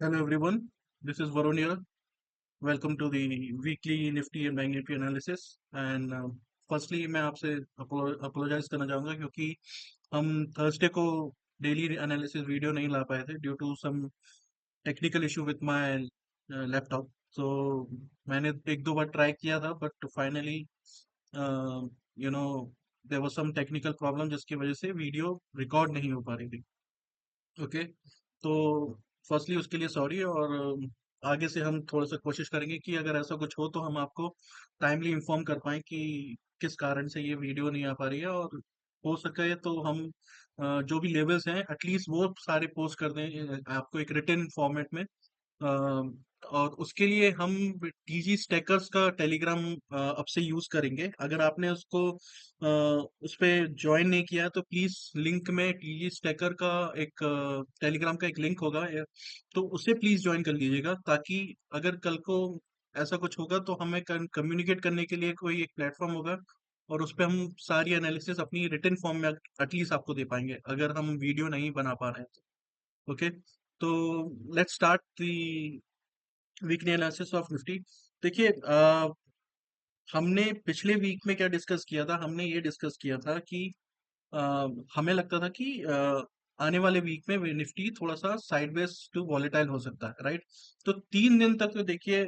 Hello everyone, this is Varun here. Welcome to the weekly Nifty and Bank Nifty analysis. And firstly, मैं आपसे apologise करना चाहूँगा क्योंकि हम थर्सडे को डेली एनालिसिस वीडियो नहीं ला पाए थे due to some technical issue with my laptop. So मैंने एक दो बार ट्राई किया था but finally you know there was some technical problem जिसकी वजह से वीडियो रिकॉर्ड नहीं हो पा रही थी. ओके. तो फर्स्टली उसके लिए सॉरी. और आगे से हम थोड़ा सा कोशिश करेंगे कि अगर ऐसा कुछ हो तो हम आपको टाइमली इन्फॉर्म कर पाएं कि किस कारण से ये वीडियो नहीं आ पा रही है. और हो सके तो हम जो भी लेवल्स हैं एटलीस्ट वो सारे पोस्ट कर दें आपको एक रिटन फॉर्मेट में. और उसके लिए हम टीजी स्टेकर्स का टेलीग्राम अब से यूज करेंगे. अगर आपने उसको उस पे ज्वाइन नहीं किया है तो प्लीज लिंक में टीजी स्टेकर का एक टेलीग्राम का एक लिंक होगा तो उसे प्लीज ज्वाइन कर लीजिएगा ताकि अगर कल को ऐसा कुछ होगा तो हमें कम्युनिकेट करने के लिए कोई एक प्लेटफॉर्म होगा और उस पे हम सारी एनालिसिस अपनी रिटन फॉर्म में एटलीस्ट आपको दे पाएंगे अगर हम वीडियो नहीं बना पा रहे हैं तो. ओके. तो let's start the weekly analysis of Nifty. देखिए हमने पिछले वीक में क्या डिस्कस किया था. हमने ये डिस्कस किया था कि अ, हमें लगता था कि आने वाले वीक में निफ्टी थोड़ा सा साइडवेज टू वॉलेटाइल हो सकता है. राइट. तो 3 दिन तक तो देखिए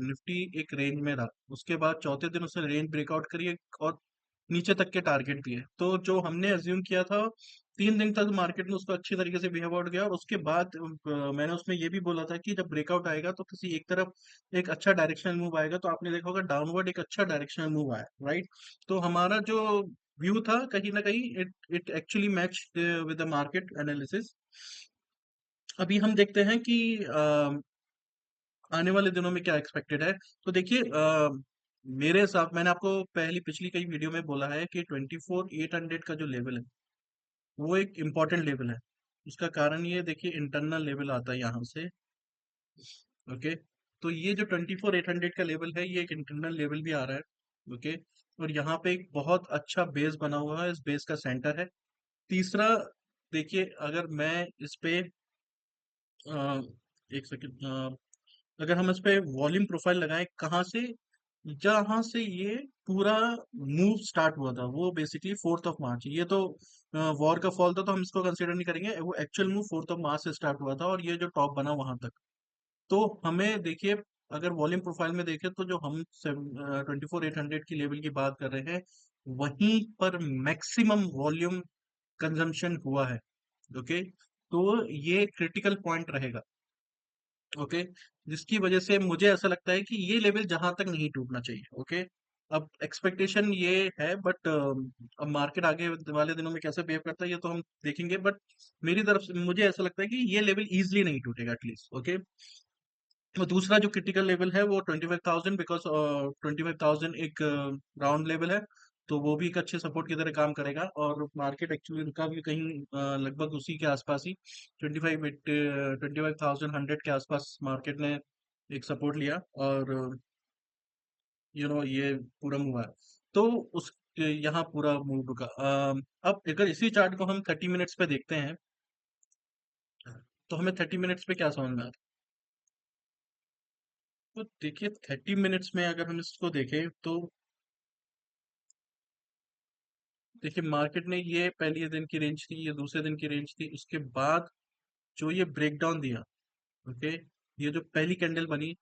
निफ्टी एक रेंज में रहा. उसके बाद चौथे दिन उसने रेंज ब्रेकआउट करी और नीचे तक के टारगेट भी है. तो जो हमने अज्यूम किया था 3 दिन तक मार्केट में उसको अच्छी तरीके से बिहेव आउट गया. और उसके बाद मैंने उसमें ये भी बोला था कि जब ब्रेकआउट आएगा तो किसी एक तरफ एक अच्छा डायरेक्शनल मूव आएगा. तो आपने देखा होगा डाउनवर्ड एक अच्छा डायरेक्शनल मूव आया. राइट. तो हमारा जो व्यू था कहीं ना कहीं it it actually match with the market analysis. अभी हम देखते हैं कि आने वाले दिनों में क्या एक्सपेक्टेड है. तो देखिए मेरे हिसाब मैंने आपको पहली पिछली कई वीडियो में बोला है कि 24,800 का जो लेवल है वो एक इम्पॉर्टेंट लेवल है. उसका कारण ये देखिए इंटरनल लेवल आता है यहाँ से. ओके. तो ये जो 24,800 का लेवल है ये एक इंटरनल लेवल भी आ रहा है. ओके. और यहाँ पे एक बहुत अच्छा बेस बना हुआ है. इस बेस का सेंटर है. तीसरा देखिए अगर मैं इस पे अ, एक सेकंड अगर हम इस पे वॉल्यूम प्रोफाइल लगाएं कहाँ से जहां से ये पूरा मूव स्टार्ट हुआ था वो बेसिकली 4 मार्च. ये तो वॉर का फॉल था तो हम इसको कंसिडर नहीं करेंगे. वो एक्चुअल मूव 4 मार्च से स्टार्ट हुआ था और ये जो टॉप बना वहां तक. तो हमें देखिए अगर वॉल्यूम प्रोफाइल में देखें तो जो हम 24,800 की लेवल की बात कर रहे हैं वहीं पर मैक्सिमम वॉल्यूम कंजम्पशन हुआ है. ओके. तो ये क्रिटिकल पॉइंट रहेगा. ओके. जिसकी वजह से मुझे ऐसा लगता है कि ये लेवल जहां तक नहीं टूटना चाहिए. ओके. अब एक्सपेक्टेशन ये है बट अब मार्केट आगे वाले दिनों में कैसे बिहेव करता है ये तो हम देखेंगे. बट मेरी तरफ से मुझे ऐसा लगता है कि ये लेवल इजीली नहीं टूटेगा एटलीस्ट. ओके. तो दूसरा जो क्रिटिकल लेवल है वो 25,000 बिकॉज 25,000 एक राउंड लेवल है. तो वो भी एक अच्छे सपोर्ट की तरह काम करेगा और मार्केट एक्चुअली रुका भी कहीं लगभग उसी के आसपास ही 25,100 के आसपास मार्केट ने एक सपोर्ट लिया और ये पूरा मूव आया. तो उस यहाँ पूरा मूव रुका. अब अगर इसी चार्ट को हम 30 मिनट्स पे देखते हैं तो हमें 30 मिनट्स पे क्या समझ में आता है. तो देखिए 30 मिनट्स में अगर हम इसको देखें तो देखिए मार्केट ने ये पहली दिन की रेंज थी ये दूसरे दिन की रेंज थी. उसके बाद जो ये ब्रेकडाउन दिया. ओके. ये जो पहली कैंडल बनी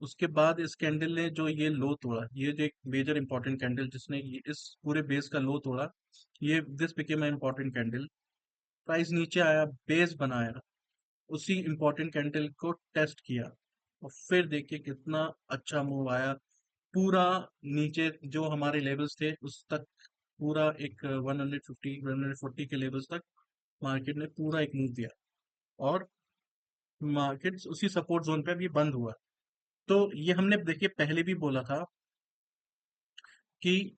उसके बाद इस कैंडल ने जो ये लो तोड़ा ये जो एक मेजर इंपॉर्टेंट कैंडल जिसने इस पूरे बेस का लो तोड़ा. ये this became a important candle. Price नीचे आया बेस बनाया उसी इंपॉर्टेंट कैंडल को टेस्ट किया और फिर देखिए कितना अच्छा मूव आया. पूरा नीचे जो हमारे लेवल्स थे उस तक पूरा एक 150 140 के लेवल्स तक मार्केट ने पूरा एक मूव दिया. और मार्केट उसी सपोर्ट जोन पे अभी बंद हुआ. तो ये हमने देखिए पहले भी बोला था कि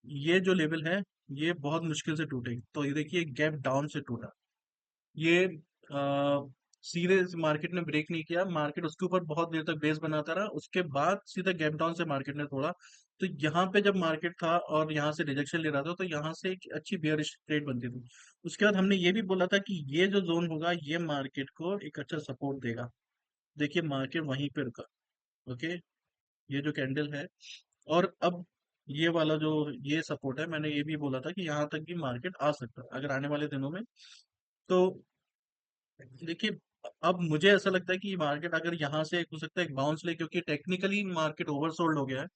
ये जो लेवल है ये बहुत मुश्किल से टूटेगी. तो ये देखिए गैप डाउन से टूटा. ये सीधे मार्केट ने ब्रेक नहीं किया, मार्केट उसके ऊपर बहुत देर तक बेस बनाता रहा, उसके बाद सीधा गैप डाउन से मार्केट ने तोड़ा। तो यहाँ पे जब मार्केट था और यहाँ से रिजेक्शन ले रहा था, तो यहाँ से एक अच्छी बेयरिश ट्रेड बनती थी। उसके बाद हमने ये भी बोला था कि ये जो जोन होगा ये मार्केट को एक अच्छा सपोर्ट देगा। देखिए मार्केट वहीं पे रुका। ओके, ये जो कैंडल है, और अब ये वाला जो ये सपोर्ट है, मैंने ये भी बोला था कि यहाँ तक भी मार्केट आ सकता है अगर आने वाले दिनों में। तो देखिए, अब मुझे ऐसा लगता है कि मार्केट अगर यहाँ से हो सकता है एक बाउंस ले, क्योंकि टेक्निकली मार्केट ओवरसोल्ड हो गया है।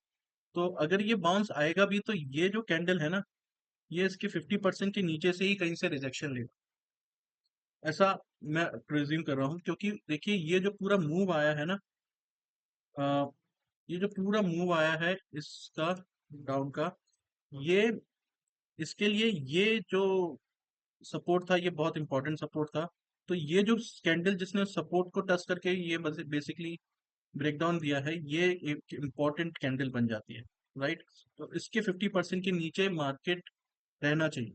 तो अगर ये बाउंस आएगा भी तो ये जो कैंडल है ना, ये इसके 50% के नीचे से ही कहीं से रिजेक्शन लेगा, ऐसा मैं प्रिज्यूम कर रहा हूँ। क्योंकि देखिए ये जो पूरा मूव आया है ना, अ, ये जो पूरा मूव आया है इसका डाउन का, ये इसके लिए ये जो सपोर्ट था ये बहुत इंपॉर्टेंट सपोर्ट था। तो ये जो कैंडल जिसने सपोर्ट को टच करके ये बेसिकली ब्रेकडाउन दिया है, ये एक इम्पॉर्टेंट कैंडल बन जाती है, राइट। तो इसके 50% के नीचे मार्केट रहना चाहिए,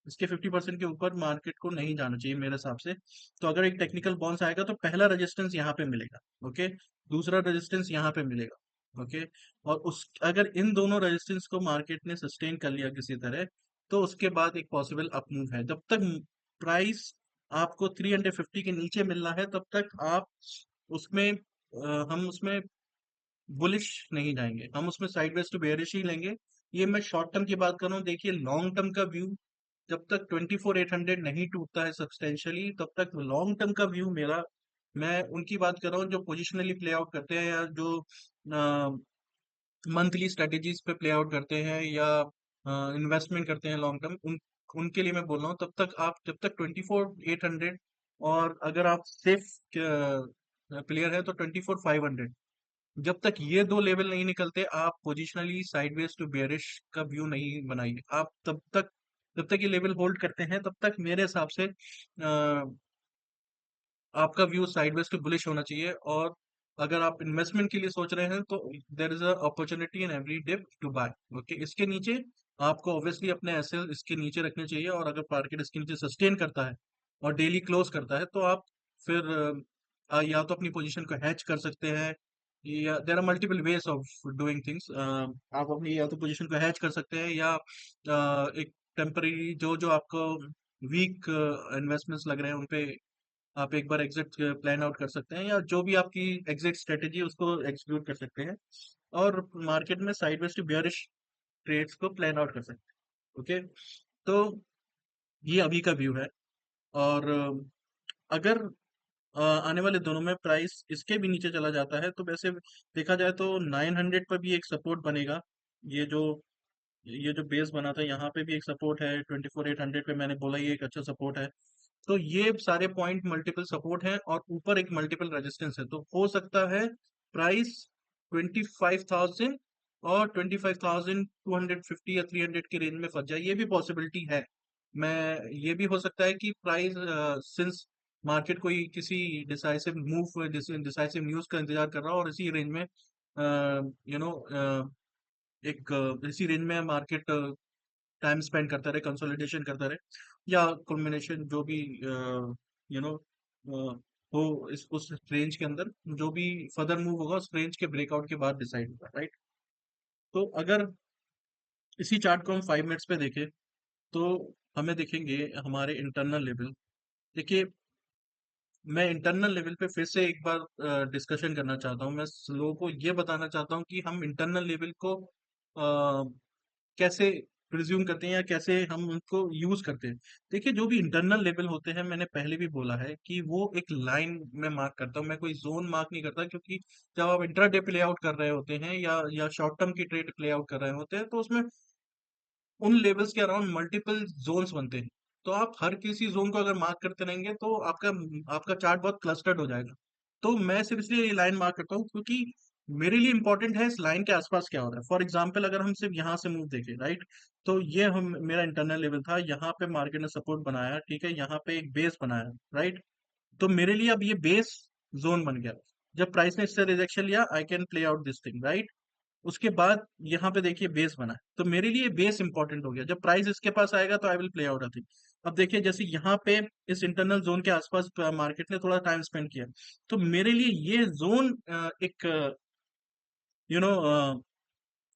इसके 50% के ऊपर मार्केट को नहीं जाना चाहिए मेरे हिसाब से। तो अगर एक टेक्निकल बाउंस आएगा तो पहला रेजिस्टेंस यहाँ पे मिलेगा। ओके, दूसरा रेजिस्टेंस यहाँ पे मिलेगा। ओके, और उस अगर इन दोनों रेजिस्टेंस को मार्केट ने सस्टेन कर लिया किसी तरह, तो उसके बाद एक पॉसिबल अप मूव है। जब तक प्राइस आपको 350 के नीचे मिल रहा है तब तक आप उसमें हम उसमें बुलिश नहीं जाएंगे, हम उसमें साइडवेज टू बेयरिश ही लेंगे। ये मैं शॉर्ट टर्म की बात कर रहा हूँ। देखिए लॉन्ग टर्म का व्यू, जब तक 24,800 नहीं टूटता है सब्सटेंशियली, तब तक लॉन्ग टर्म का व्यू मेरा, मैं उनकी बात कर रहा हूँ जो पोजिशनली प्ले आउट करते हैं या जो मंथली स्ट्रेटेजीज पे प्ले आउट करते हैं या इन्वेस्टमेंट करते हैं लॉन्ग टर्म, उनके लिए मैं बोल रहा हूँ। तब तक आप, जब तक 24,800, और अगर आप सेफ प्लेयर है तो 24,500, जब तक ये दो लेवल नहीं निकलते आप पोजिशनली साइडवेज टू बेयरिश का व्यू नहीं बनाइए। आप तब तक, जब तक ये लेवल होल्ड करते हैं तब तक मेरे हिसाब से आपका व्यू साइडवेज टू बुलिश होना चाहिए। और अगर आप इन्वेस्टमेंट के लिए सोच रहे हैं तो there is a opportunity in every dip to buy. Okay, इसके नीचे आपको ऑब्वियसली अपने एसेट इसके नीचे रखने चाहिए, और अगर मार्केट इसके नीचे सस्टेन करता है और डेली क्लोज करता है तो आप फिर या तो अपनी पोजीशन को हैच कर सकते हैं, या there are multiple ways of doing things. आप अपनी या तो पोजीशन को हैच कर सकते हैं, या एक टेम्पररी जो जो आपको वीक इन्वेस्टमेंट्स लग रहे हैं उन पे आप एक बार एग्जिट प्लान आउट कर सकते हैं, या जो भी आपकी एग्जिट स्ट्रेटेजी है उसको एग्जीक्यूट कर सकते हैं, और मार्केट में साइडवेज टू बियरिश ट्रेड्स को प्लान आउट कर सकते हैं। ओके, तो ये अभी का व्यू है। और अगर आने वाले दिनों में प्राइस इसके भी नीचे चला जाता है तो वैसे देखा जाए तो 900 पर भी एक सपोर्ट बनेगा। ये जो ये जो बेस बना था यहाँ पे भी एक सपोर्ट है, 24,800 पे मैंने बोला ये एक अच्छा सपोर्ट है। तो ये सारे पॉइंट मल्टीपल सपोर्ट हैं और ऊपर एक मल्टीपल रेजिस्टेंस है। तो हो सकता है प्राइस 25,000 और 25,250 या 300 के रेंज में फंस जाए, ये भी पॉसिबिलिटी है। मैं ये भी हो सकता है कि प्राइस, सिंस मार्केट कोई किसी डिसाइसिव मूव, डिसाइसिव न्यूज का इंतजार कर रहा हो और इसी रेंज में यू नो इसी रेंज में मार्केट टाइम स्पेंड करता रहे, कंसोलिडेशन करता रहे, या कॉम्बिनेशन जो भी यू नो हो इस उस रेंज के अंदर, जो भी फर्दर मूव होगा उस रेंज के ब्रेकआउट के बाद डिसाइड होगा, राइट। तो अगर इसी चार्ट को हम 5 मिनट्स पे देखें तो हमें देखेंगे हमारे इंटरनल लेवल। देखिए मैं इंटरनल लेवल पे फिर से एक बार डिस्कशन करना चाहता हूँ, मैं लोगों को ये बताना चाहता हूँ कि हम इंटरनल लेवल को कैसे प्रिज्यूम करते हैं या कैसे हम उनको यूज करते हैं। देखिए जो भी इंटरनल लेवल होते हैं, मैंने पहले भी बोला है कि वो एक लाइन में मार्क करता हूँ, मैं कोई जोन मार्क नहीं करता। क्योंकि जब आप इंट्राडे प्ले आउट कर रहे होते हैं या शॉर्ट टर्म की ट्रेड प्ले आउट कर रहे होते हैं तो उसमें उन लेवल्स के अराउंड मल्टीपल जोन्स बनते हैं। तो आप हर किसी जोन को अगर मार्क करते रहेंगे तो आपका आपका चार्ट बहुत क्लस्टर्ड हो जाएगा। तो मैं सिर्फ इसलिए ये लाइन मार्क करता हूँ क्योंकि मेरे लिए इंपॉर्टेंट है इस लाइन के आसपास क्या हो रहा है। फॉर एग्जाम्पल अगर हम सिर्फ यहाँ से मूव देखें, राइट, तो ये हम मेरा इंटरनल लेवल था, यहाँ पे मार्केट ने सपोर्ट बनाया, ठीक है, यहाँ पे एक बेस बनाया, राइट। तो मेरे लिए अब ये बेस जोन बन गया। जब प्राइस ने इससे रिजेक्शन लिया I can play out this thing, right. उसके बाद यहाँ पे देखिए बेस बना है, तो मेरे लिए बेस इंपॉर्टेंट हो गया। जब प्राइस इसके पास आएगा तो I will play out a thing. अब देखिए जैसे यहाँ पे इस इंटरनल जोन के आसपास मार्केट ने थोड़ा टाइम स्पेंड किया, तो मेरे लिए ये जोन एक यू नो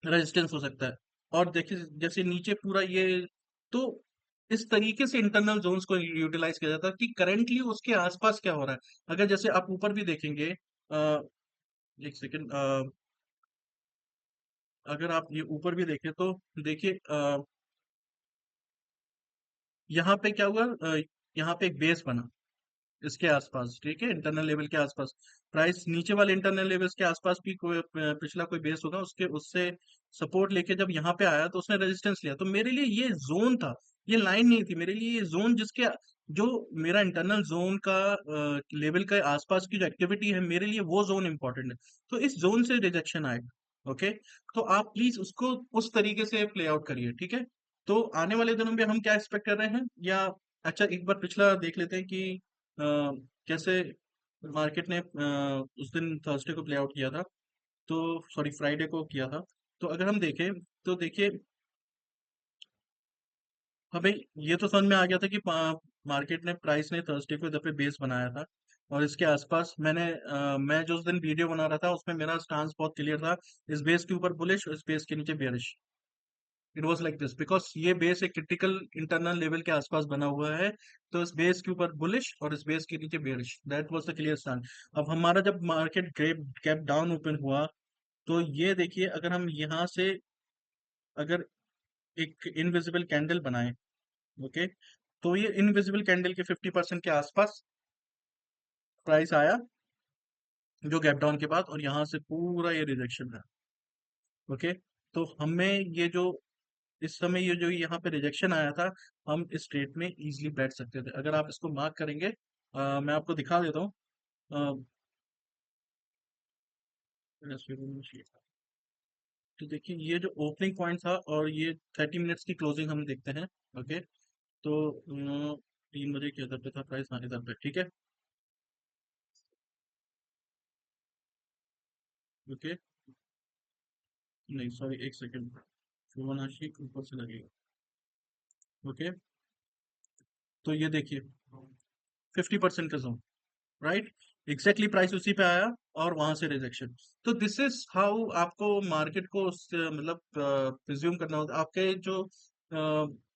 रेजिस्टेंस हो सकता है। और देखिए जैसे नीचे पूरा ये, तो इस तरीके से इंटरनल जोन्स को यूटिलाइज किया जाता है कि करेंटली उसके आसपास क्या हो रहा है। अगर जैसे आप ऊपर भी देखेंगे, एक सेकेंड, अगर आप ये ऊपर भी देखें तो देखिए यहाँ पे क्या हुआ, यहाँ पे एक बेस बना इसके आसपास, ठीक है, इंटरनल लेवल के आसपास। प्राइस नीचे वाले इंटरनल लेवल्स के आसपास भी कोई पिछला कोई बेस होगा, उसके उससे सपोर्ट लेके जब यहाँ पे आया तो उसने रेजिस्टेंस लिया। तो मेरे लिए ये जोन था, ये लाइन नहीं थी मेरे लिए, ये जोन जिसके जो मेरा इंटरनल जोन का लेवल के आसपास की जो एक्टिविटी है मेरे लिए वो जोन इंपॉर्टेंट है। तो इस जोन से रिजेक्शन आएगा, ओके। तो आप प्लीज उसको उस तरीके से प्ले आउट करिए, ठीक है। तो आने वाले दिनों में हम क्या एक्सपेक्ट कर रहे हैं, या अच्छा एक बार पिछला देख लेते हैं कि अ, कैसे मार्केट ने उस दिन थर्सडे को प्ले आउट किया था, तो सॉरी फ्राइडे को किया था। तो अगर हम देखें तो देखिए हमें ये तो समझ में आ गया था कि मार्केट ने प्राइस ने थर्सडे को इधर पे बेस बनाया था, और इसके आसपास मैं जो उस दिन वीडियो बना रहा था उसमें मेरा स्टांस बहुत क्लियर था, इस बेस के ऊपर बुलिश और इस बेस के नीचे bearish. It was like this because ये बेस एक क्रिटिकल इंटरनल लेवल के आसपास बना हुआ है। तो इस बेस के ऊपर बुलिश और इस बेस के नीचे bearish, that was the clear stand. अब हमारा जब market gap gap down open हुआ, तो ये देखिए अगर हम यहाँ से अगर एक इनविजिबल कैंडल बनाए, ओके, तो ये इनविजिबल कैंडल के 50% के आसपास प्राइस आया जो गैप डाउन के बाद, और यहाँ से पूरा ये रिजेक्शन है, ओके। तो हमें ये जो इस समय ये जो यहाँ पे रिजेक्शन आया था, हम इस ट्रेड में इजीली बैठ सकते थे। अगर आप इसको मार्क करेंगे, मैं आपको दिखा देता हूँ। अ, तो देखिए ये जो ओपनिंग पॉइंट था और ये 30 मिनट्स की क्लोजिंग हम देखते हैं, ओके। तो 3 बजे के इधर पे था प्राइस, हाँ इधर पे, ठीक है, ओके। नहीं सॉरी, एक सेकेंड, फिबोनाची ऊपर से लगेगा, ओके। तो ये देखिए 50% का जोन, राइट, एग्जैक्टली प्राइस उसी पे आया और वहां से रिजेक्शन। तो दिस इज हाउ आपको मार्केट को मतलब प्रिज्यूम करना होता है। आपके जो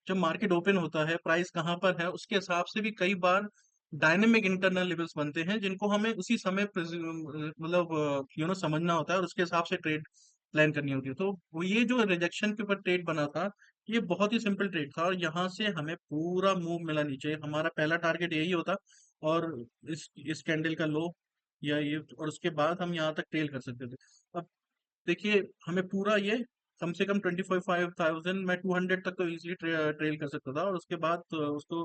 जब मार्केट ओपन होता है प्राइस कहाँ पर है उसके हिसाब से भी कई बार डायनेमिक इंटरनल लेवल्स बनते हैं जिनको हमें उसी समय मतलब समझना होता है और उसके हिसाब से ट्रेड प्लान करनी होती है। तो वो ये जो रिजेक्शन के ऊपर ट्रेड बना था, ये बहुत ही सिंपल ट्रेड था, और यहाँ से हमें पूरा मूव मिला नीचे। हमारा पहला टारगेट यही होता, और इस कैंडल का लो या ये, और उसके बाद हम यहाँ तक ट्रेल कर सकते थे। अब देखिए हमें पूरा ये कम से कम 25,500 मैं 200 तक तो इजीली ट्रेल कर सकता था, और उसके बाद उसको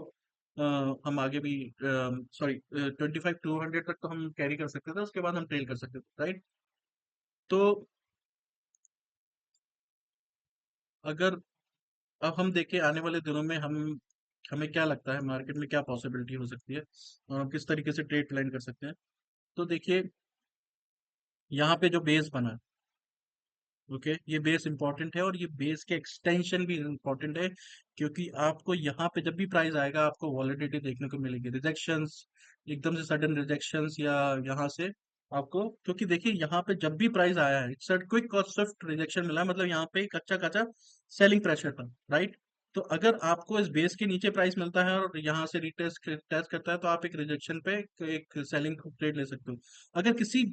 हम आगे भी सॉरी 25,200 तक तो हम कैरी कर सकते थे, उसके बाद हम ट्रेल कर सकते थे, राइट। तो अगर अब हम देखें आने वाले दिनों में हम हमें क्या लगता है मार्केट में क्या पॉसिबिलिटी हो सकती है, किस तरीके से ट्रेड प्लान कर सकते हैं। तो देखिए यहाँ पे जो बेस बना है, ओके, ये बेस इंपॉर्टेंट है और ये बेस के एक्सटेंशन भी इंपॉर्टेंट है, क्योंकि आपको यहाँ पे जब भी प्राइस आएगा आपको वॉलेटिलिटी देखने को मिलेगी, रिजेक्शंस, एकदम से सडन रिजेक्शंस, या यहाँ से आपको, क्योंकि देखिए यहाँ पे जब भी प्राइस आया है इट्स क्विक और स्विफ्ट रिजेक्शन मिला है, मतलब यहाँ पे एक अच्छा खासा सेलिंग प्रेशर था, राइट। तो अगर आपको इस बेस के नीचे प्राइस मिलता है और यहाँ से रिटेस्ट टेस्ट करता है, तो आप एक रिजेक्शन पे एक सेलिंग ट्रेड ले सकते हो। अगर किसी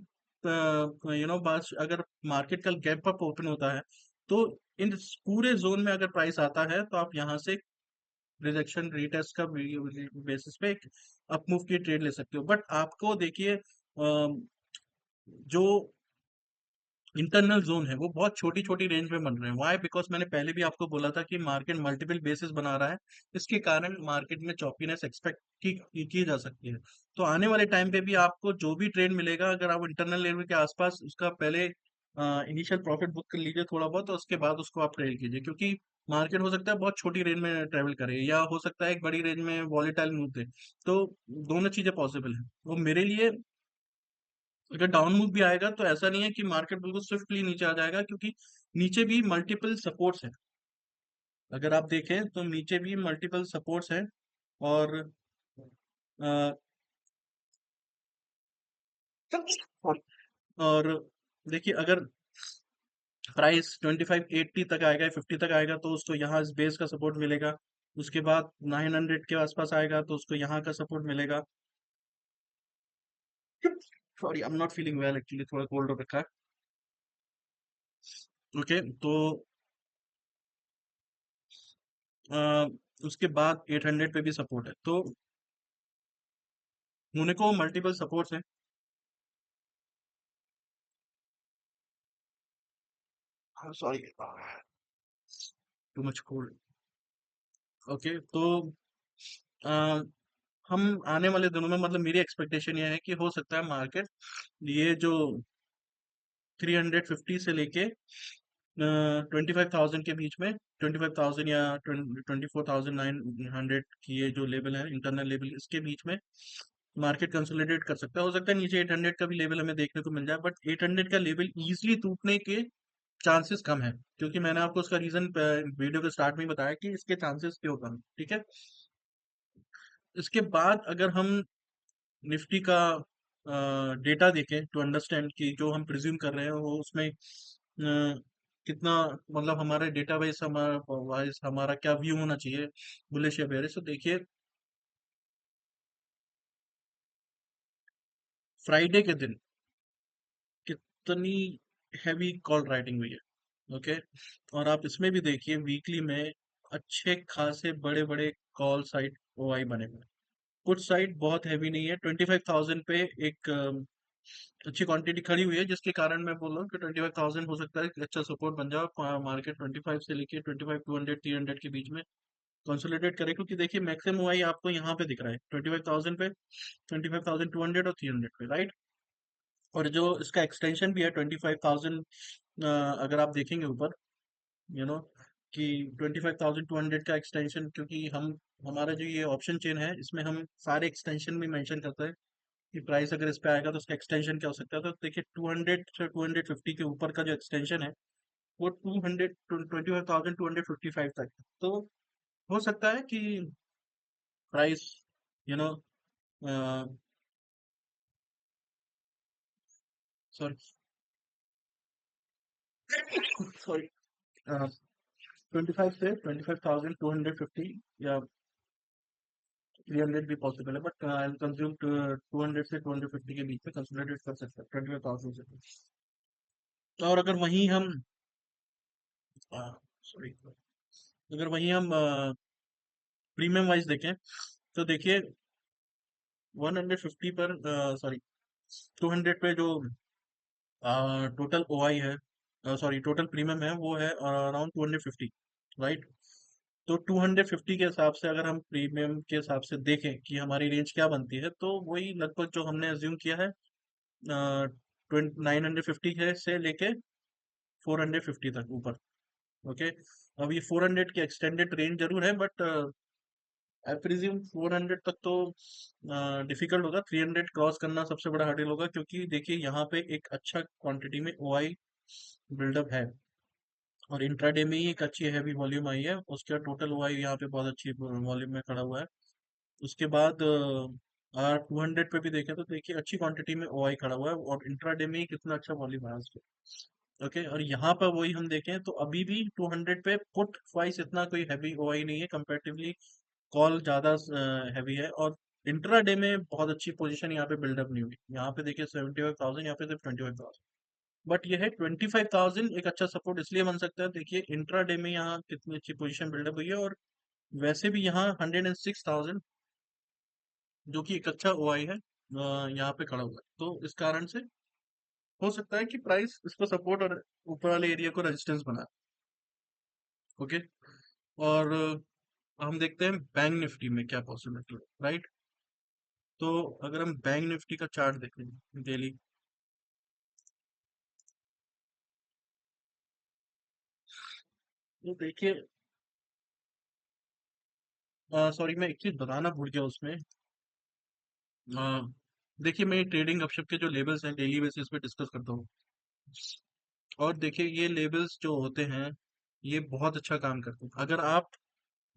बात अगर मार्केट का गैप अप ओपन होता है, तो इन पूरे जोन में अगर प्राइस आता है तो आप यहाँ से रिजेक्शन रीटेस्ट का बेसिस पे एक अप मूव की ट्रेड ले सकते हो। बट आपको देखिए जो इंटरनल जोन है वो बहुत छोटी छोटी रेंज में बन रहे हैं। वाई? बिकॉज मैंने पहले भी आपको बोला था कि मार्केट मल्टीपल बेसिस बना रहा है, इसके कारण मार्केट में चॉपीनेस एक्सपेक्ट की जा सकती है। तो आने वाले टाइम पे भी आपको जो भी ट्रेड मिलेगा, अगर आप इंटरनल लेवल के आसपास उसका पहले इनिशियल प्रॉफिट बुक कर लीजिए थोड़ा बहुत, और उसके बाद उसको आप ट्रेड कीजिए, क्योंकि मार्केट हो सकता है बहुत छोटी रेंज में ट्रेवल करे, या हो सकता है एक बड़ी रेंज में वॉलेटाइल मूव दे। तो दोनों चीजें पॉसिबल है। वो मेरे लिए अगर डाउन मूव भी आएगा तो ऐसा नहीं है कि मार्केट बिल्कुल स्विफ्टली नीचे आ जाएगा, क्योंकि नीचे भी मल्टीपल सपोर्ट्स हैं। अगर आप देखें तो नीचे भी मल्टीपल सपोर्ट्स हैं, और अ, और देखिए अगर प्राइस 2580 तक आएगा, 50 तक आएगा, तो उसको यहाँ इस बेस का सपोर्ट मिलेगा। उसके बाद 900 के आसपास आएगा तो उसको यहाँ का सपोर्ट मिलेगा। Sorry, I am not feeling well actually, थोड़ा कोल्ड हो रखा है। ओके, तो अ, उसके बाद 800 पे भी सपोर्ट है, तो मोनाको मल्टीपल सपोर्ट्स हैं। Sorry, too much cold. Okay, तो अ, हम आने वाले दिनों में, मतलब मेरी एक्सपेक्टेशन ये है कि हो सकता है मार्केट ये जो 350 से लेके 25,000 के बीच में, 25,000 या 24,900 की ये जो लेवल है, इंटरनल लेवल, इसके बीच में मार्केट कंसोलिडेट कर सकता है। हो सकता है नीचे 800 का भी लेवल हमें देखने को मिल जाए, बट 800 का लेवल इजीली टूटने के चांसेस कम है, क्योंकि मैंने आपको उसका रीजन वीडियो के स्टार्ट में ही बताया कि इसके चांसेस क्यों कम है, ठीक है। इसके बाद अगर हम निफ्टी का डेटा देखें टू अंडरस्टैंड कि जो हम प्रिज्यूम कर रहे हैं वो उसमें कितना, मतलब हमारे डेटा वाइज, हमारा क्या व्यू होना चाहिए, बुलिश या बेरिश। तो देखिए फ्राइडे के दिन कितनी हैवी कॉल राइटिंग हुई है। ओके, और आप इसमें भी देखिए वीकली में अच्छे खासे बड़े बड़े कॉल साइट ओआई बने हुए हैं। कुछ साइट बहुत हैवी नहीं है, 25,000 पे एक अच्छी क्वांटिटी खड़ी हुई है, जिसके कारण मैं बोल रहा हूँ कि 25,000 हो सकता है कि अच्छा सपोर्ट बन जाए, और मार्केट 25 से लेके 25,200 300 के बीच में कंसोलिडेट करे, क्योंकि देखिए मैक्सिमम आई आपको यहाँ पे दिख रहा है 25,000 पे, 25,200 और 300 पे, राइट। और जो इसका एक्सटेंशन भी है 25,000, अगर आप देखेंगे ऊपर, यू नो कि 25,200 का एक्सटेंशन, क्योंकि हम, हमारा जो ये ऑप्शन चेन है इसमें हम सारे एक्सटेंशन भी मेंशन करते हैं कि प्राइस अगर इस पे आएगा तो उसका एक्सटेंशन क्या हो सकता है। तो देखिए 200 से 250 के ऊपर का जो एक्सटेंशन है वो 25,255 तक है। तो हो सकता है कि price, you know sorry sorry 25 से 25,250 या 300 भी पॉसिबल है, बट आई कंज्यूम 200 से 250 के बीच में कंसोलिडेट कर सकते हैं 25,000 से। और अगर वहीं हम, सॉरी, अगर वहीं हम प्रीमियम वाइज देखें तो देखिए 150 पर, सॉरी, 200 पे जो टोटल ओआई है, सॉरी टोटल प्रीमियम है, वो है अराउंड 250, राइट। तो 250 के हिसाब से अगर हम प्रीमियम के हिसाब से देखें कि हमारी रेंज क्या बनती है, तो वही लगभग जो हमने अज्यूम किया है, 950 है से लेके 450 तक ऊपर। ओके, अब ये 400 की एक्सटेंडेड रेंज जरूर है, बट आई प्रिज्यूम 400 तक तो डिफिकल्ट होगा। 300 क्रॉस करना सबसे बड़ा हर्डल होगा, क्योंकि देखिए यहाँ पे एक अच्छा क्वांटिटी में ओआई बिल्डअप है, और इंट्राडे में ही एक अच्छी हैवी वॉल्यूम आई है, उसके बाद टोटल ओआई यहाँ पे बहुत अच्छी वॉल्यूम में खड़ा हुआ है। उसके बाद 200 पे भी देखें तो देखिए अच्छी क्वांटिटी में ओआई खड़ा हुआ है, और इंट्राडे में ही कितना अच्छा वॉल्यूम है उसके। ओके, और यहाँ पर वही हम देखें तो अभी भी 200 पे पुट वाइज इतना कोई हैवी ओआई नहीं है कंपेरेटिवली, कॉल ज्यादा हैवी है। और इंट्राडे में बहुत अच्छी पोजीशन यहाँ पे बिल्डअप नहीं हुई, यहाँ पे देखिए 75,000, यहाँ पे सिर्फ 25,000। बट ये है 25,000 एक अच्छा सपोर्ट इसलिए बन सकता है, देखिए इंट्राडे में यहाँ कितनी अच्छी पोजीशन बिल्डअप हुई है, और वैसे भी यहाँ 106,000 जो कि एक अच्छा ओआई है, यहाँ पे खड़ा हुआ है, तो इस कारण से हो सकता है कि प्राइस इसको सपोर्ट और ऊपर वाले एरिया को रेजिस्टेंस बना। ओके, और हम देखते हैं बैंक निफ्टी में क्या पॉसिबिलिटी है, राइट। तो अगर हम बैंक निफ्टी का चार्ट देखें डेली, तो देखिए, सॉरी मैं एक चीज बताना भूल गया उसमें। अ, देखिए मैं ट्रेडिंग गपशप के जो लेवल्स हैं डेली बेसिस पे डिस्कस करता हूँ, और देखिए ये लेवल्स जो होते हैं ये बहुत अच्छा काम करते हैं। अगर आप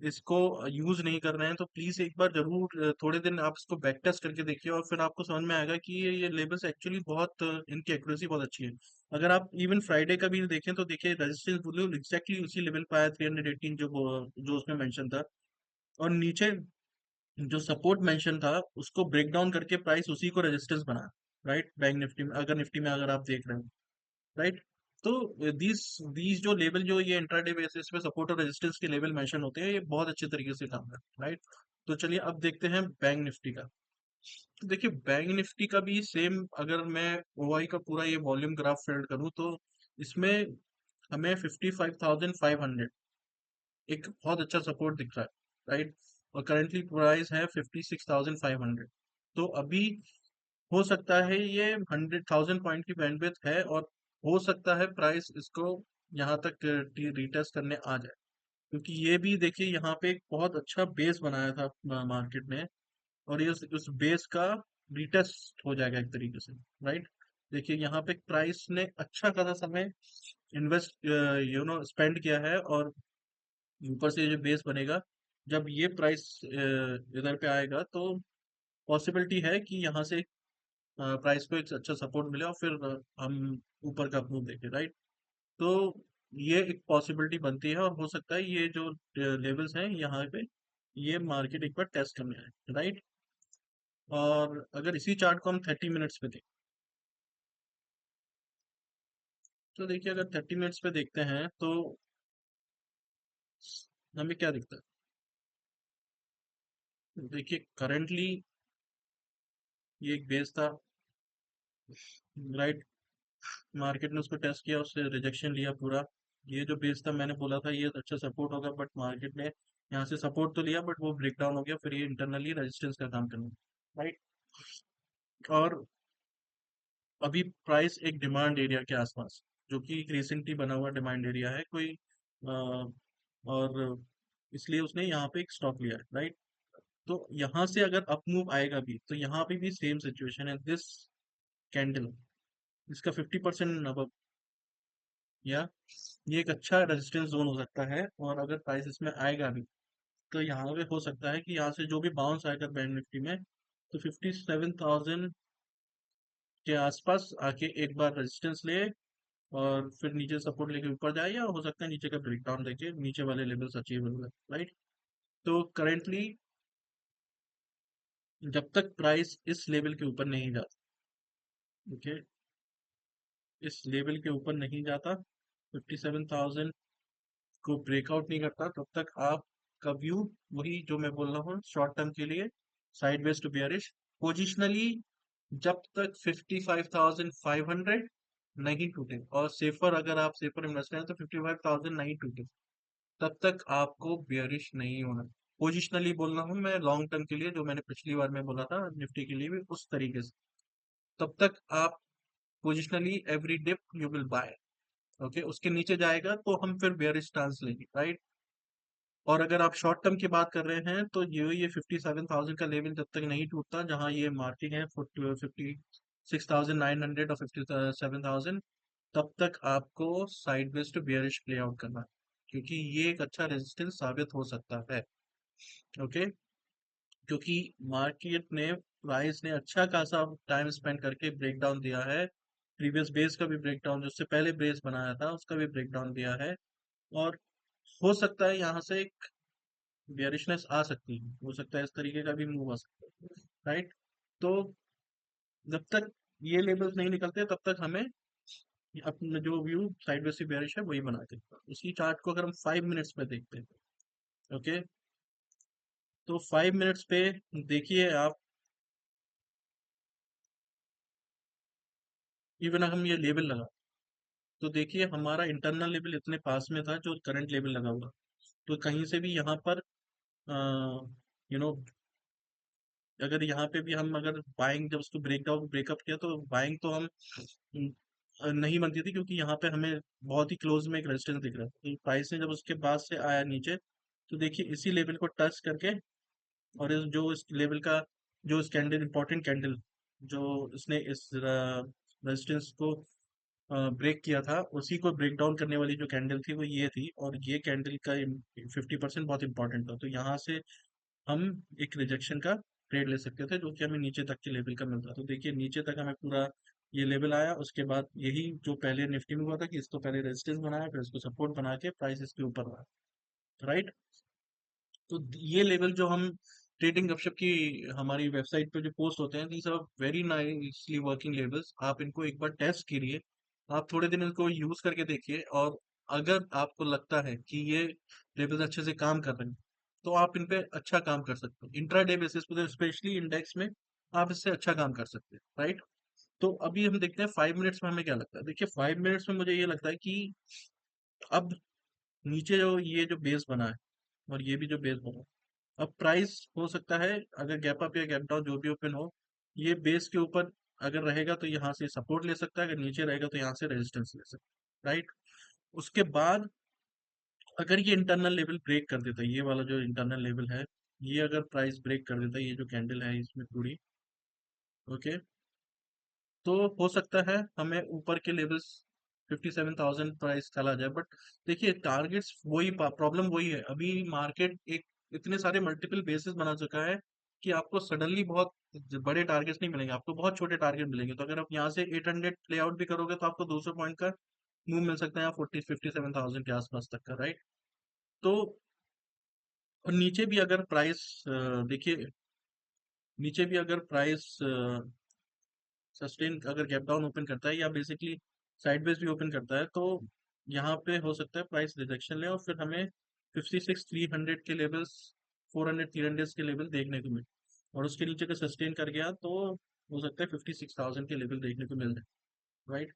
इसको यूज नहीं कर रहे हैं तो प्लीज एक बार जरूर थोड़े दिन आप इसको बैक टेस्ट करके देखिए और फिर आपको समझ में आएगा कि ये लेबल्स एक्चुअली बहुत इनकी एक्यूरेसी बहुत अच्छी है। अगर आप इवन फ्राइडे का भी देखें तो देखिए रेजिस्टेंस वैल्यू एग्जैक्टली उसी लेवल पर आया 318 जो उसमें मेंशन था। और नीचे जो सपोर्ट मेंशन था उसको ब्रेक डाउन करके प्राइस उसी को रेजिस्टेंस बना, राइट। बैंक निफ्टी में अगर अगर आप देख रहे हो, राइट। तो दीज दीज जो लेवल जो ये इंट्राडे बेसिस पे सपोर्ट और रेजिस्टेंस के लेवल मेंशन होते हैं, ये बहुत अच्छे तरीके से काम है, राइट। तो चलिए अब देखते हैं बैंक निफ्टी का। तो देखिए बैंक निफ्टी का भी सेम, अगर मैं ओआई का पूरा ये वॉल्यूम ग्राफ फिल्ड करूँ तो इसमें हमें 55,500 एक बहुत अच्छा सपोर्ट दिख रहा है, राइट। और करंटली प्राइस है 56,500। तो अभी हो सकता है ये 100,000 पॉइंट की बैंडविड्थ है और हो सकता है प्राइस इसको यहाँ तक रिटेस्ट करने आ जाए, क्योंकि ये भी देखिए यहाँ पे एक बहुत अच्छा बेस बनाया था मार्केट ने। और ये उस बेस का रिटेस्ट हो जाएगा एक तरीके से, राइट। देखिए यहाँ पे प्राइस ने अच्छा खासा समय इन्वेस्ट स्पेंड किया है और ऊपर से जो बेस बनेगा, जब ये प्राइस इधर पे आएगा तो पॉसिबिलिटी है कि यहाँ से प्राइस को एक अच्छा सपोर्ट मिले और फिर हम ऊपर का मूव देखें, राइट। तो ये एक पॉसिबिलिटी बनती है और हो सकता है ये जो लेवल्स हैं यहाँ पे ये मार्केट एक बार टेस्ट करने आए, राइट। और अगर इसी चार्ट को हम 30 मिनट्स पे देखें तो देखिए अगर 30 मिनट्स पे देखते हैं तो हमें क्या दिखता है। देखिए करंटली ये एक बेस था, राइट। मार्केट ने उसको टेस्ट किया, उससे रिजेक्शन लिया पूरा। ये जो बेस था मैंने बोला था ये अच्छा सपोर्ट होगा, बट मार्केट ने यहाँ से सपोर्ट तो लिया बट वो ब्रेक डाउन हो गया, फिर ये इंटरनली रेजिस्टेंस का काम करना, राइट। और अभी प्राइस एक डिमांड एरिया के आसपास, जो कि एक रिसेंटली बना हुआ डिमांड एरिया है कोई, और इसलिए उसने यहाँ पे एक स्टॉक लिया है, राइट। तो यहाँ से अगर अप मूव आएगा भी तो यहाँ पे भी सेम सिचुएशन है। दिस कैंडल इसका 50% अब, या ये एक अच्छा रेजिस्टेंस जोन हो सकता है। और अगर प्राइस इसमें आएगा भी तो यहाँ पे हो सकता है कि यहाँ से जो भी बाउंस आएगा बैंक निफ्टी में तो 57,000 के आसपास आके एक बार रेजिस्टेंस ले और फिर नीचे सपोर्ट लेके ऊपर जाए, या हो सकता है नीचे का ब्रेकडाउन देके नीचे वाले लेवल्स अचीवेबल है, राइट। तो करेंटली जब तक प्राइस इस लेवल के ऊपर नहीं जाता, ओके, इस लेवल के ऊपर नहीं जाता, 57,000 को ब्रेकआउट नहीं करता, तब तक आप का व्यू वही जो मैं बोल रहा हूँ शॉर्ट टर्म के लिए साइडवेज टू बियरिश पोजिशनली, जब तक 55,500 नहीं टूटे। और सेफर, अगर आप सेफर इन्वेस्टर हैं तो 55,000 नहीं टूटे तब तक आपको बियरिश नहीं होना। पोजिशनली बोल रहा हूँ मैं लॉन्ग टर्म के लिए, जो मैंने पिछली बार में बोला था निफ्टी के लिए भी उस तरीके से। तब तक आप positionally every dip you will buy, okay. उसके नीचे जाएगा तो हम फिर बेयरिश स्टांस लेंगे, राइट। और अगर आप शॉर्ट टर्म की बात कर रहे हैं तो ये 57,000 का लेवल जब तक नहीं टूटता, जहां ये मार्किंग है 56,900 और 57,000, तब तक आपको sideways to bearish play out करना है, क्योंकि ये एक अच्छा रेजिस्टेंस साबित हो सकता है, ओके। क्योंकि मार्केट ने प्राइस ने अच्छा खासा टाइम स्पेंड करके ब्रेक डाउन दिया है, प्रीवियस बेस का भी ब्रेक डाउन, जो उससे पहले बेस बनाया था उसका भी ब्रेक डाउन दिया है। और हो सकता है यहाँ से एक बियरिशनेस आ सकती है, हो सकता है इस तरीके का भी मूव आ सकता है, राइट। तो जब तक ये लेवल्स नहीं निकलते तब तक हमें अपना जो व्यू साइडवेज से बेयरिश है वही बना के रखना। उसी चार्ट को अगर हम 5 मिनट्स पे देखते हैं, ओके, तो 5 मिनट्स पे देखिए आप, इवन हम ये लेवल लगा तो देखिए हमारा इंटरनल लेवल इतने पास में था जो करंट लेवल लगा हुआ, तो कहीं से भी यहाँ पर यू नो अगर यहाँ पे भी हम अगर बाइंग, जब उसको ब्रेकडाउन ब्रेकअप किया तो बाइंग तो हम नहीं बनती थी, क्योंकि यहाँ पे हमें बहुत ही क्लोज में एक रेजिस्टेंस दिख रहा था। तो प्राइस ने जब उसके बाद से आया नीचे तो देखिए इसी लेवल को टच करके, और जो इस लेवल का जो इस कैंडल इंपॉर्टेंट कैंडल जो इसने इस रेजिस्टेंस को ब्रेक किया था, उसी को ब्रेक डाउन करने वाली जो कैंडल थी वो ये थी, और ये कैंडल का 50% बहुत इंपॉर्टेंट था, तो यहाँ से हम एक रिजेक्शन का ट्रेड ले सकते थे, जो कि हमें नीचे तक के लेवल का मिलता। तो देखिए नीचे तक हमें पूरा ये लेवल आया, उसके बाद यही जो पहले निफ्टी में हुआ था कि इसको पहले रेजिस्टेंस बनाया, फिर इसको सपोर्ट बना के प्राइस इसके ऊपर रहा, राइट। तो ये लेवल जो हम ट्रेडिंग गपशप की हमारी वेबसाइट पे जो पोस्ट होते हैं, these are very nicely working levels. आप इनको एक बार टेस्ट करिए, आप थोड़े दिन इनको यूज करके देखिए, और अगर आपको लगता है कि ये लेवल्स अच्छे से काम कर रहे हैं, तो आप इन पे अच्छा काम कर सकते हैं इंट्राडे बेसिस पे, स्पेशली इंडेक्स में आप इससे अच्छा काम कर सकते हैं, राइट। तो अभी हम देखते हैं 5 मिनट्स में हमें क्या लगता है। देखिए 5 मिनट्स में मुझे ये लगता है कि अब नीचे जो ये जो बेस बना है, और ये भी जो बेस बना है, अब प्राइस हो सकता है अगर गैप अप या गैप डाउन जो भी ओपन हो, ये बेस के ऊपर अगर रहेगा तो यहाँ से सपोर्ट ले सकता है, अगर नीचे रहेगा तो यहाँ से रेजिस्टेंस ले सकता है, राइट। उसके बाद अगर ये इंटरनल लेवल ब्रेक कर देता है, ये वाला जो इंटरनल लेवल है, ये अगर प्राइस ब्रेक कर देता है, ये जो कैंडल है इसमें पूरी, ओके, तो हो सकता है हमें ऊपर के लेवल्स 57,000 प्राइस चला जाए। बट देखिए टारगेट्स वही, प्रॉब्लम वही है, अभी मार्केट एक इतने सारे मल्टीपल बेसिस बना चुका है कि आपको सडनली बहुत बड़े टारगेट्स नहीं मिलेंगे, आपको बहुत छोटे टारगेट मिलेंगे। तो अगर आप यहाँ से 800 प्ले आउट भी करोगे तो आपको 200 पॉइंट का मूव मिल सकता है, 57,000 के आसपास तक का, राइट। तो और नीचे भी अगर प्राइस देखिए, नीचे भी अगर प्राइस सस्टेन अगर गैप डाउन ओपन करता है या बेसिकली साइडवेज भी ओपन करता है, तो यहाँ पे हो सकता है प्राइस रिजेक्शन ले, और फिर हमें 56,300 के लेवल्स, 400 300 के लेवल देखने को मिले, और उसके नीचे का सस्टेन कर गया तो हो सकता है 56,000 के लेवल देखने को मिल जाए, राइट।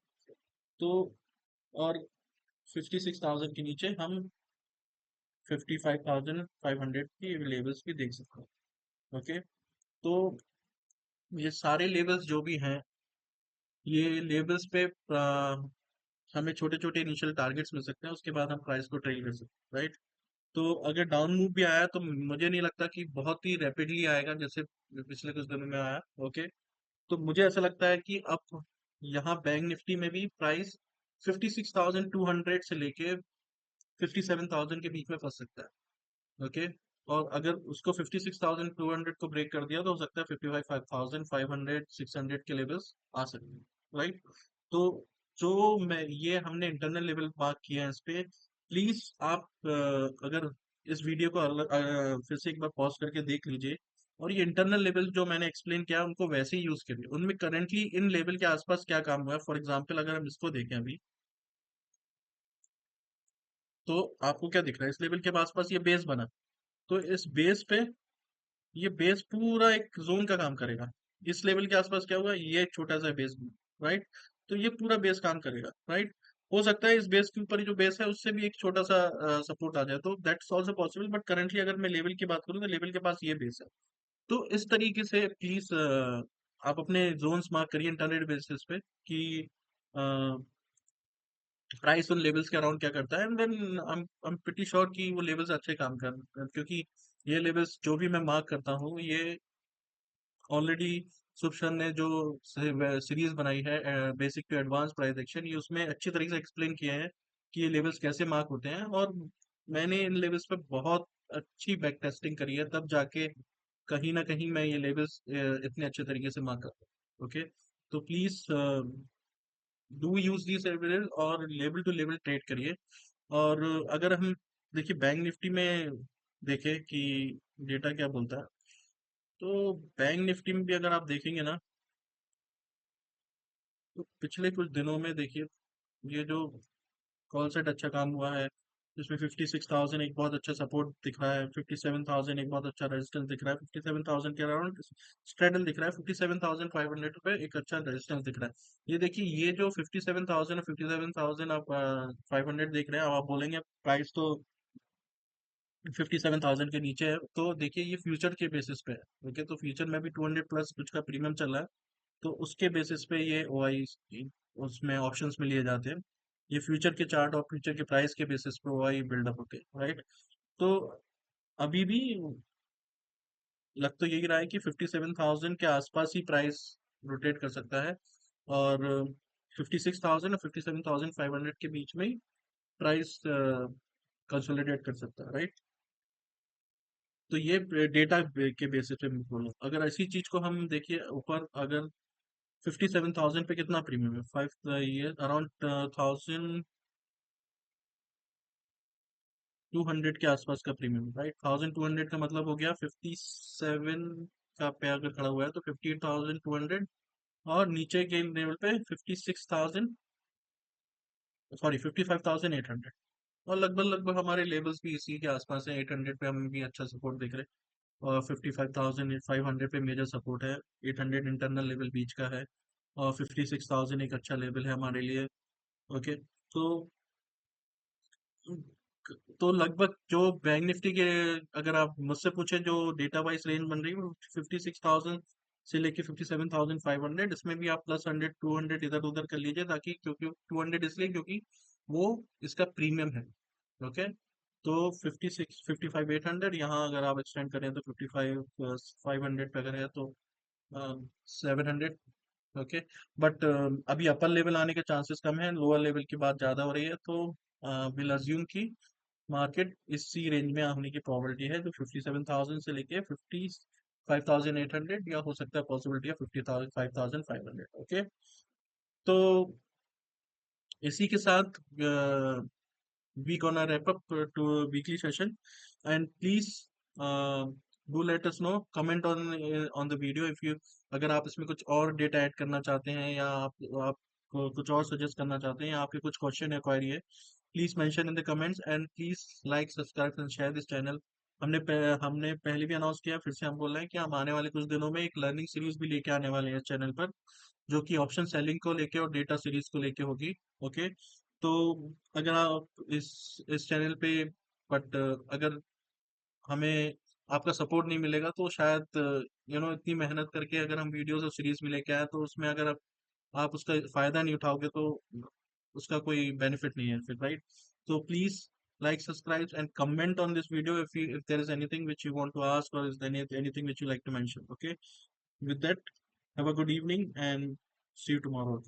तो और 56,000 के नीचे हम 55,500 के लेवल्स भी देख सकते हैं, ओके। तो ये सारे लेवल्स जो भी हैं, ये लेवल्स पे हमें छोटे छोटे इनिशियल टारगेट्स मिल सकते हैं, उसके बाद हम प्राइस को ट्रेल कर सकते हैं, राइट। तो अगर डाउन मूव भी आया तो मुझे नहीं लगता कि बहुत ही रैपिडली आएगा जैसे पिछले कुछ दिनों में आया, ओके। तो मुझे ऐसा लगता है कि अब यहाँ बैंक निफ्टी में भी प्राइस 56,200 से लेके 57,000 के बीच में फंस सकता है, ओके। और अगर उसको 56,200 को ब्रेक कर दिया तो हो सकता है 55,500 600 के लेवल्स आ सकते हैं, राइट। तो जो मैं ये हमने इंटरनल लेवल बात किया है इस पे, प्लीज आप अगर इस वीडियो को फिर से एक बार पॉज करके देख लीजिए, और ये इंटरनल लेवल जो मैंने एक्सप्लेन किया उनको वैसे ही यूज करिए, उनमें करंटली इन लेवल के आसपास क्या काम हुआ है। फॉर एग्जांपल अगर हम इसको देखें अभी, तो आपको क्या दिख रहा है, इस लेवल के आसपास ये बेस बना, तो इस बेस पे ये बेस पूरा एक जोन का काम करेगा। इस लेवल के आसपास क्या हुआ, ये एक छोटा सा बेस, राइट। तो ये पूरा बेस काम करेगा, राइट। हो सकता है इस बेस के ऊपर ही जो बेस है उससे भी एक छोटा सा सपोर्ट आ जाए, तो that's also possible, but currently अगर मैं लेवल की बात करूँ तो लेवल के पास ये बेस है। तो इस तरीके से प्लीज आप अपने जोन्स मार्क करिए इंटरनेट बेसिस पे कि प्राइस उन लेवल्स के अराउंड क्या करता है, and then I am pretty sure कि वो लेवल्स अच्छे काम कर रहे हैं, क्योंकि ये लेवल्स जो भी मैं मार्क करता हूँ, ये ऑलरेडी शुभ सर ने जो सीरीज बनाई है basic to advance price action, ये उसमें अच्छी तरीके से एक्सप्लेन किए हैं कि ये लेवल्स कैसे मार्क होते हैं, और मैंने इन लेवल्स पे बहुत अच्छी बैक टेस्टिंग करी है, तब जाके कहीं ना कहीं मैं ये लेवल्स इतने अच्छे तरीके से मार्क करता हूँ, ओके। तो please do use this level और लेवल टू लेवल ट्रेड करिए। और अगर हम देखिए बैंक निफ्टी में देखें कि डेटा क्या बोलता है, तो बैंक निफ्टी में भी अगर आप देखेंगे ना, तो पिछले कुछ दिनों में देखिए ये जो कॉल सेट अच्छा काम हुआ है, जिसमें 56,000 एक बहुत अच्छा सपोर्ट दिख रहा है, 57,000 एक बहुत अच्छा रेजिस्टेंस दिख रहा है, 57,000 के अराउंड स्ट्रेडल दिख रहा है, 57,500 पे एक अच्छा रेजिस्टेंस दिख रहा है। ये देखिए ये जो 57,000 और 57,000 आप 500 देख रहे हैं, अब आप बोलेंगे प्राइस तो 57,000 के नीचे है, तो देखिए ये फ्यूचर के बेसिस पे है, ओके। तो फ्यूचर में भी 200 प्लस कुछ का प्रीमियम चल रहा है, तो उसके बेसिस पे ये ओआई उसमें ऑप्शंस में लिए जाते हैं। ये फ्यूचर के चार्ट और फ्यूचर के प्राइस के बेसिस पे ओआई बिल्डअप होते हैं, राइट। तो अभी भी लग तो यही रहा है कि 57,000 के आसपास ही प्राइस रोटेट कर सकता है, और 56,000 और 57,500 के बीच में प्राइस कंसोलिडेट कर सकता है, राइट। तो ये डेटा के बेसिस पे मैं बोलूँ, अगर ऐसी चीज को हम देखिए ऊपर, अगर 57,000 पे कितना प्रीमियम है, 5 ईयर अराउंड 1,200 के आसपास का प्रीमियम, राइट। 1,200 का मतलब हो गया 57 का पे अगर खड़ा हुआ है तो 58,200, और नीचे के लेवल पे 56,000, सॉरी 55,800। और लगभग लगभग हमारे लेवल्स भी इसी के आसपास है, 800 पे हम भी अच्छा सपोर्ट देख रहे हैं, और 55,500 पे मेजर सपोर्ट है, 800 इंटरनल लेवल बीच का है, और 56,000 एक अच्छा लेवल है हमारे लिए। ओके, तो तो लगभग जो बैंक निफ्टी के, अगर आप मुझसे पूछे जो डेटा वाइज रेंज बन रही है वो 56,000 से लेके 57,500, इसमें भी आप प्लस 100 200 इधर उधर कर लीजिए, ताकि क्योंकि 200 इसलिए क्योंकि वो इसका प्रीमियम है। ओके, तो 56 55 800, यहाँ अगर आप एक्सटेंड करें तो 55 500 पे अगर है तो 700। ओके, बट अभी अपर लेवल आने के चांसेस कम है, लोअर लेवल की बात ज्यादा हो रही है, तो विल अज्यूम की मार्केट इसी रेंज में होने की प्रोबेबिलिटी है, जो 57,000 से लेके 55,800, या हो सकता है पॉसिबिलिटी है 55,500। ओके, तो इसी के साथ we gonna wrap up to weekly session, and please do let us know, comment on the video if you, अगर आप इसमें कुछ और डेटा ऐड करना चाहते हैं, या आप कुछ और सजेस्ट करना चाहते हैं, या आपके कुछ क्वेश्चन या क्वेरी है, please mention in the comments, and please like subscribe and share this channel. हमने पहले भी अनाउंस किया, फिर से हम बोल रहे हैं कि हम आने वाले कुछ दिनों में एक लर्निंग सीरीज भी लेके आने वाले हैं इस चैनल पर, जो कि ऑप्शन सेलिंग को लेके और डेटा सीरीज को लेके होगी। ओके, तो अगर आप इस चैनल पे, बट अगर हमें आपका सपोर्ट नहीं मिलेगा तो शायद इतनी मेहनत करके अगर हम वीडियोस और सीरीज भी लेके आए, तो उसमें अगर आप उसका फायदा नहीं उठाओगे तो उसका कोई बेनिफिट नहीं है फिर, राइट। तो please like subscribe and comment on this video if there is anything which you want to ask, or is there anything which you like to mention. Okay, with that, have a good evening and see you tomorrow.